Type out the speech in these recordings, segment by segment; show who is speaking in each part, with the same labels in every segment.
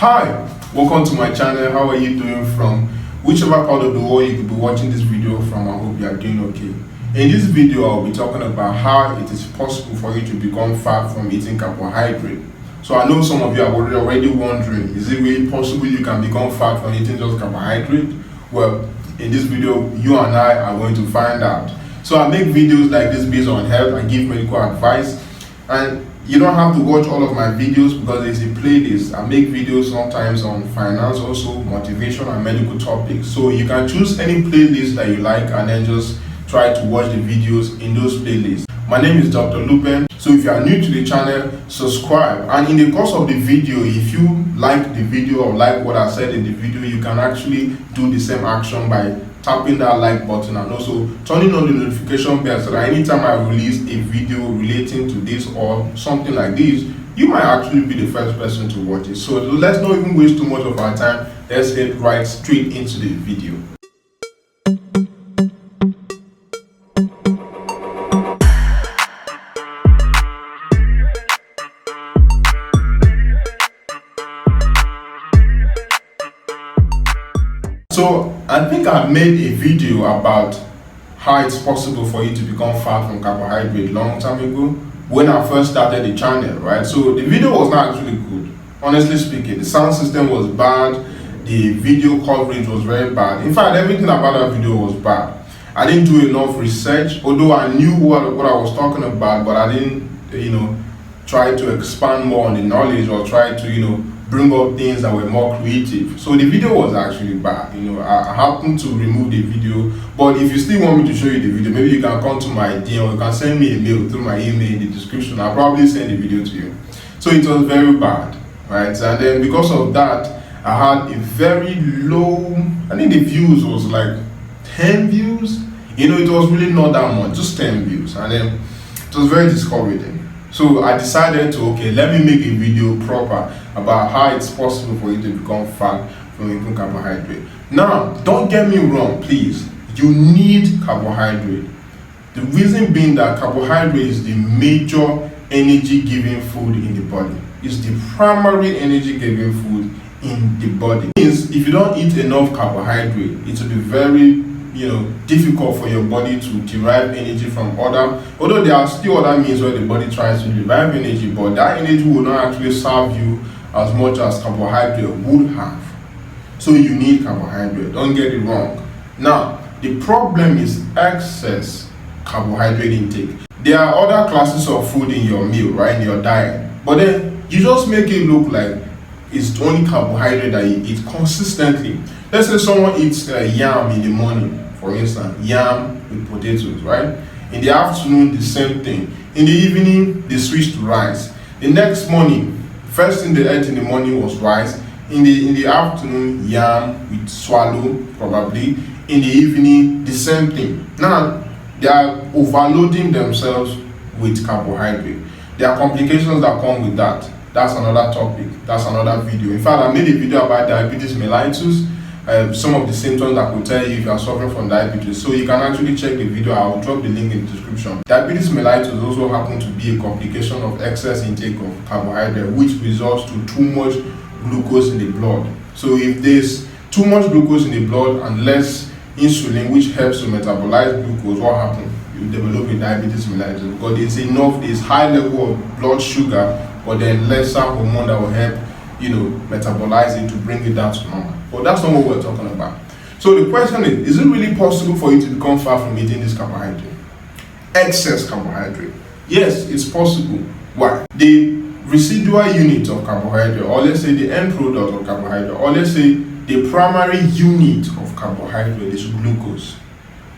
Speaker 1: Hi, welcome to my channel. How are you doing from whichever part of the world you could be watching this video from? I hope you are doing okay. In this video, I'll be talking about how it is possible for you to become fat from eating carbohydrate. So I know some of you are already wondering, is it really possible you can become fat from eating just carbohydrate? Well, in this video, you and I are going to find out. So I make videos like this based on health. I give medical advice, and you don't have to watch all of my videos because there's a playlist. I make videos sometimes on finance, also motivation and medical topics. So you can choose any playlist that you like and then just try to watch the videos in those playlists. My name is Dr. Lupen. So if you are new to the channel, subscribe. And in the course of the video, if you like the video or like what I said in the video, you can actually do the same action by tapping that like button and also turning on the notification bell so that anytime I release a video relating to this or something like this, you might actually be the first person to watch it. So let's not even waste too much of our time. Let's head right straight into the video. So I think I made a video about how it's possible for you to become fat from carbohydrate long time ago when I first started the channel, right? So the video was not actually good, honestly speaking. The sound system was bad, the video coverage was very bad. In fact, everything about that video was bad. I didn't do enough research, although I knew what I was talking about, but I didn't, try to expand more on the knowledge or try to, bring up things that were more creative. So the video was actually bad. I happened to remove the video, but if you still want me to show you the video, maybe you can come to my DM or you can send me a mail through my email in the description. I'll probably send the video to you. So it was very bad, right? And then because of that, I had a very low, I think the views was like 10 views. It was really not that much, just 10 views. And then it was very discouraging. So I decided to, let me make a video proper about how it's possible for you to become fat from eating carbohydrate. Now, don't get me wrong, please. You need carbohydrate. The reason being that carbohydrate is the major energy-giving food in the body. It's the primary energy-giving food in the body. It means if you don't eat enough carbohydrate, it will be very difficult for your body to derive energy from although there are still other means where the body tries to derive energy, but that energy will not actually serve you as much as carbohydrate would have. So you need carbohydrate, don't get it wrong. Now, the problem is excess carbohydrate intake. There are other classes of food in your meal, right, in your diet, but then you just make it look like it's only carbohydrate that you eat consistently. Let's say someone eats yam in the morning, for instance, yam with potatoes, right? In the afternoon, the same thing. In the evening, they switch to rice. The next morning, first thing they ate in the morning was rice. In the afternoon, yam with swallow, probably. In the evening, the same thing. Now, they are overloading themselves with carbohydrate. There are complications that come with that. That's another topic. That's another video. In fact, I made a video about diabetes mellitus. Some of the symptoms that could tell you if you are suffering from diabetes. So you can actually check the video. I will drop the link in the description. Diabetes mellitus also happens to be a complication of excess intake of carbohydrate, which results to too much glucose in the blood. So if there's too much glucose in the blood and less insulin, which helps to metabolize glucose, what happens? You develop a diabetes mellitus because there's high level of blood sugar, but then lesser hormone that will help metabolize it to bring it down to normal. But that's not what we're talking about. So the question is it really possible for you to become fat from eating this carbohydrate? Excess carbohydrate. Yes, it's possible. Why? The residual unit of carbohydrate, or let's say the end product of carbohydrate, or let's say the primary unit of carbohydrate is glucose.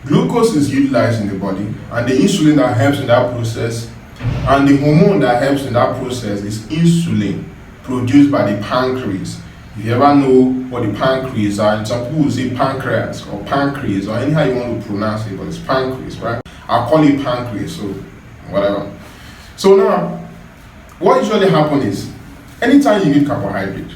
Speaker 1: Glucose is utilized in the body, and the insulin that helps in that process, and the hormone that helps in that process is insulin produced by the pancreas. If you ever know what the pancreas are, and some people will say pancreas or pancreas or anyhow you want to pronounce it, but it's pancreas, right? I'll call it pancreas, so whatever. So now, what usually happens is, anytime you eat carbohydrate,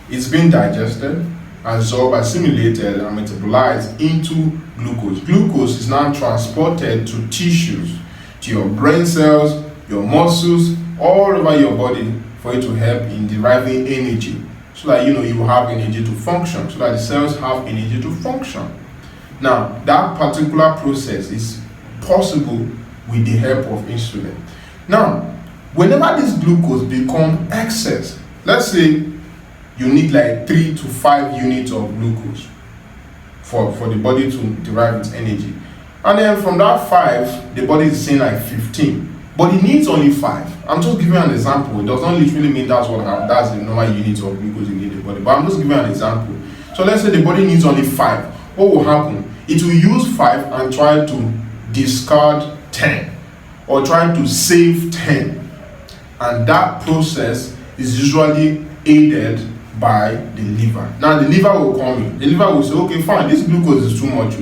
Speaker 1: it's being digested, absorbed, assimilated, and metabolized into glucose. Glucose is now transported to tissues, to your brain cells, your muscles, all over your body for it to help in deriving energy, so that you have energy to function, so that the cells have energy to function. Now, that particular process is possible with the help of insulin. Now, whenever this glucose become excess, let's say you need like 3 to 5 units of glucose for the body to derive its energy, and then from that 5 the body is saying like 15, but it needs only 5. I'm just giving an example. It does not literally mean that's the normal units of glucose you need in the body, but I'm just giving an example. So let's say the body needs only 5. What will happen? It will use 5 and try to discard 10, or try to save 10, and that process is usually aided by the liver. Now the liver will come in. The liver will say, okay, fine, this glucose is too much.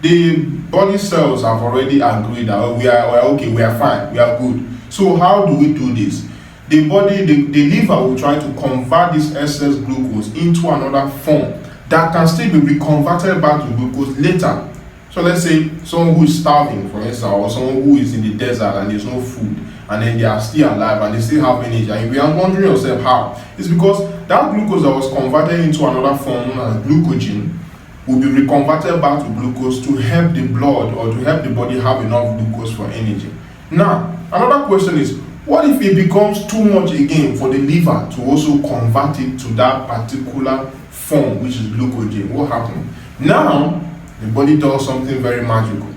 Speaker 1: The body cells have already agreed that we are okay, we are fine, we are good. So how do we do this? The liver will try to convert this excess glucose into another form that can still be reconverted back to glucose later. So let's say someone who is starving, for instance, or someone who is in the desert and there's no food, and then they are still alive and they still have energy, and you are wondering yourself how. It's because that glucose that was converted into another form known as glucogen will be reconverted back to glucose to help the blood, or to help the body have enough glucose for energy. Now, another question is, what if it becomes too much again for the liver to also convert it to that particular form, which is glucogen? What happens? Now, the body does something very magical.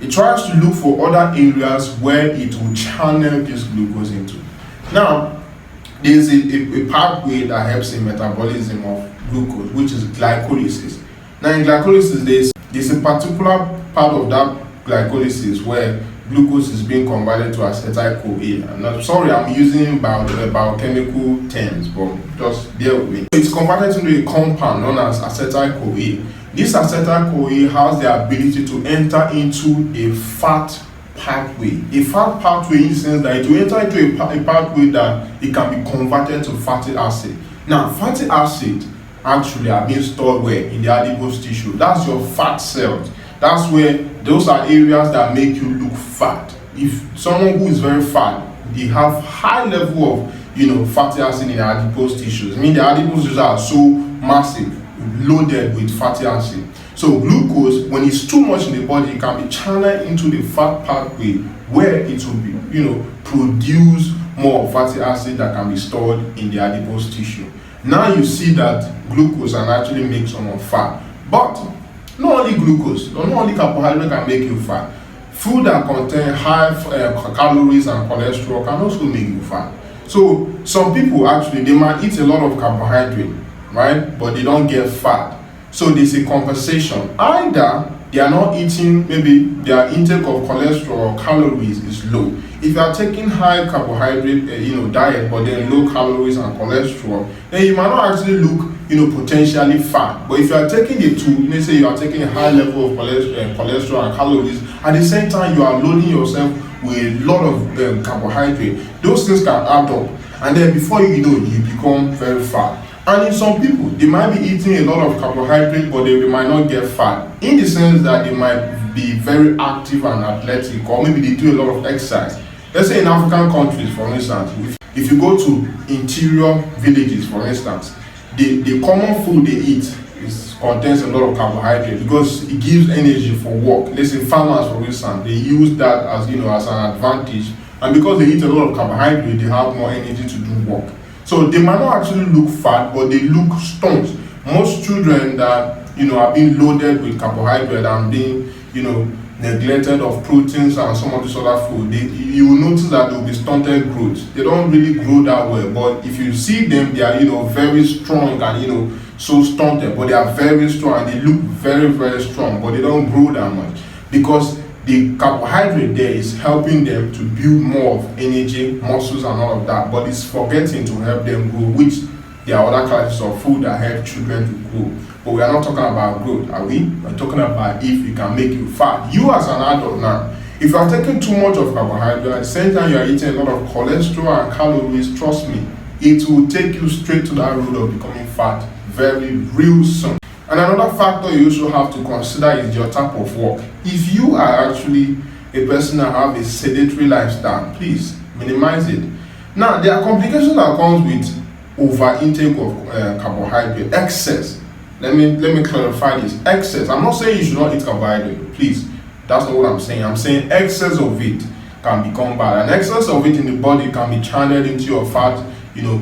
Speaker 1: It tries to look for other areas where it will channel this glucose into. Now, there's a pathway that helps in metabolism of glucose, which is glycolysis. Now, in glycolysis, there's a particular part of that glycolysis where glucose is being converted to acetyl-CoA. I'm using biochemical terms, but just bear with me. It's converted into a compound known as acetyl-CoA. This acetyl-CoA has the ability to enter into a fat pathway. A fat pathway in the sense that it will enter into a pathway that it can be converted to fatty acid. Now, fatty acid actually are being stored where? In the adipose tissue. That's your fat cells. That's where those are areas that make you look fat. If someone who is very fat, they have high level of fatty acid in the adipose tissues. I mean, the adipose tissues are so massive, loaded with fatty acid. So glucose, when it's too much in the body, it can be channeled into the fat pathway where it will be, produce more fatty acid that can be stored in the adipose tissue. Now you see that glucose can actually make someone fat. But not only glucose, not only carbohydrate can make you fat. Food that contain high calories and cholesterol can also make you fat. So some people actually, they might eat a lot of carbohydrate, right? But they don't get fat. So there's a compensation. Either they are not eating, maybe their intake of cholesterol or calories is low. If you are taking high carbohydrate diet, but then low calories and cholesterol, then you might not actually look potentially fat. But if you are taking the two, let's say you are taking a high level of cholesterol and calories, at the same time you are loading yourself with a lot of carbohydrate, those things can add up, and then before you know, you become very fat. And in some people, they might be eating a lot of carbohydrate, but they might not get fat, in the sense that they might be very active and athletic, or maybe they do a lot of exercise. Let's say in African countries, for instance, if you go to interior villages, for instance, the common food they eat contains a lot of carbohydrate because it gives energy for work. Let's say farmers, for instance, they use that as as an advantage, and because they eat a lot of carbohydrate, they have more energy to do work. So they might not actually look fat, but they look stoned. Most children that are being loaded with carbohydrate and being neglected of proteins and some of this other food, you will notice that they will be stunted growth. They don't really grow that well, but if you see them, they are very strong and so stunted, but they are very strong and they look very, very strong, but they don't grow that much because the carbohydrate there is helping them to build more of energy, muscles and all of that, but it's forgetting to help them grow, which there are other classes of food that help children to grow. But we are not talking about growth, are we? We're talking about if it can make you fat. You as an adult now, if you are taking too much of carbohydrate, at the same time you are eating a lot of cholesterol and calories, trust me, it will take you straight to that road of becoming fat very real soon. And another factor you also have to consider is your type of work. If you are actually a person that have a sedentary lifestyle, please minimize it. Now, there are complications that comes with over intake of carbohydrate, excess. Let me clarify this. Excess. I'm not saying you should not eat carbohydrate, please. That's not what I'm saying. I'm saying excess of it can become bad. And excess of it in the body can be channeled into your fat,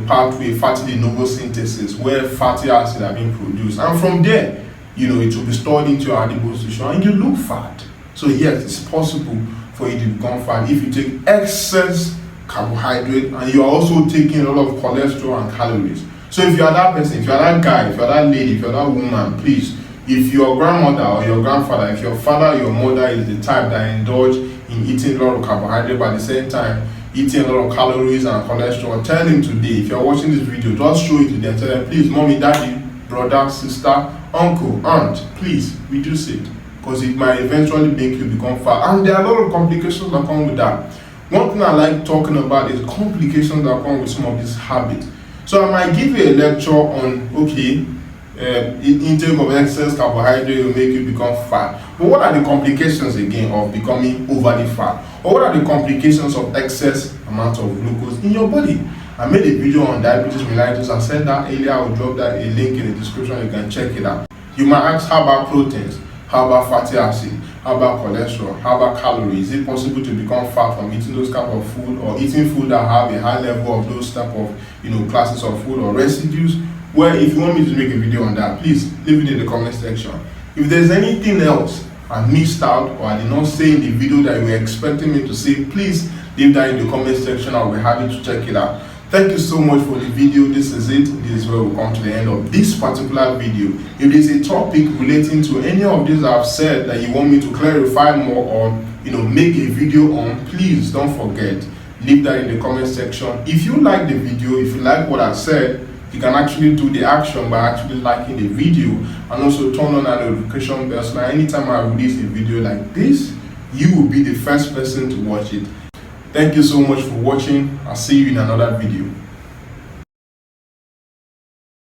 Speaker 1: pathway, fatty de novo synthesis, where fatty acids are being produced. And from there, it will be stored into your adipose tissue and you look fat. So yes, it's possible for you to become fat if you take excess carbohydrate and you are also taking a lot of cholesterol and calories. So if you are that person, if you are that guy, if you are that lady, if you are that woman, please, if your grandmother or your grandfather, if your father or your mother is the type that indulge in eating a lot of carbohydrate but at the same time eating a lot of calories and cholesterol, tell him today, if you're watching this video, just show it to them, tell them, please, mommy, daddy, brother, sister, uncle, aunt, please reduce it, because it might eventually make you become fat. And there are a lot of complications that come with that. One thing I like talking about is complications that come with some of these habits. So I might give you a lecture on, intake of excess carbohydrate will make you become fat. But what are the complications again of becoming overly fat? Or what are the complications of excess amount of glucose in your body? I made a video on diabetes mellitus. I said that earlier. I'll drop that a link in the description. You can check it out. You might ask, how about proteins? How about fatty acid? How about cholesterol? How about calories? Is it possible to become fat from eating those type of food, or eating food that have a high level of those type of classes of food or residues? Well, if you want me to make a video on that, please leave it in the comment section. If there's anything else I missed out or I did not say in the video that you were expecting me to say, please leave that in the comment section. I'll be happy to check it out. Thank you so much for the video. This is it. This is where we come to the end of this particular video. If there's a topic relating to any of these I've said that you want me to clarify more or make a video on, please don't forget, leave that in the comment section. If you like the video, if you like what I said, you can actually do the action by actually liking the video and also turn on that notification bell so that anytime I release a video like this, you will be the first person to watch it. Thank you so much for watching. I'll see you in another video.